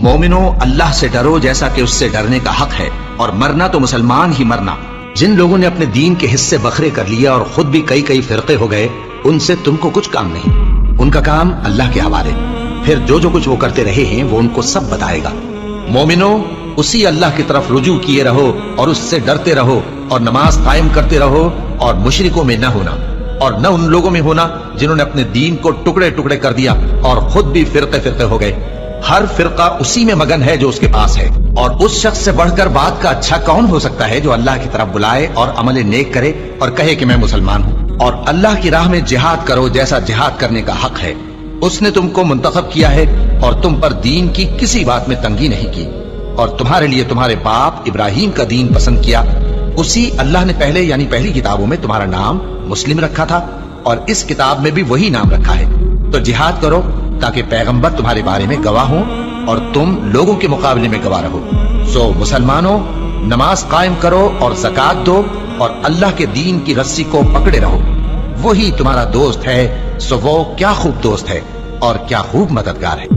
مومنو اللہ سے ڈرو جیسا کہ اس سے ڈرنے کا حق ہے، اور مرنا تو مسلمان ہی مرنا۔ جن لوگوں نے اپنے دین کے حصے بکھرے کر لیا اور خود بھی کئی کئی فرقے ہو گئے، ان سے تم کو کچھ کام نہیں، ان کا کام اللہ کے حوالے، پھر جو کچھ وہ کرتے رہے ہیں وہ ان کو سب بتائے گا۔ مومنو اسی اللہ کی طرف رجوع کیے رہو اور اس سے ڈرتے رہو، اور نماز قائم کرتے رہو، اور مشرکوں میں نہ ہونا، اور نہ ان لوگوں میں ہونا جنہوں نے اپنے دین کو ٹکڑے ٹکڑے کر دیا اور خود بھی فرقے فرقے ہو گئے۔ ہر فرقہ اسی میں مگن ہے جو اس کے پاس ہے، اور اس شخص سے بڑھ کر بات کا اچھا کون ہو سکتا ہے جو اللہ کی طرف بلائے اور عمل نیک کرے اور کہے کہ میں مسلمان ہوں۔ اور اللہ کی راہ میں جہاد کرو جیسا جہاد کرنے کا حق ہے، اس نے تم کو منتخب کیا ہے اور تم پر دین کی کسی بات میں تنگی نہیں کی، اور تمہارے لیے تمہارے باپ ابراہیم کا دین پسند کیا، اسی اللہ نے پہلے یعنی پہلی کتابوں میں تمہارا نام مسلم رکھا تھا، اور اس کتاب میں بھی وہی نام رکھا ہے۔ تو جہاد کرو تاکہ پیغمبر تمہارے بارے میں گواہ ہوں اور تم لوگوں کے مقابلے میں گواہ رہو۔ سو مسلمانوں نماز قائم کرو اور زکات دو اور اللہ کے دین کی رسی کو پکڑے رہو، وہی تمہارا دوست ہے۔ سو وہ کیا خوب دوست ہے اور کیا خوب مددگار ہے۔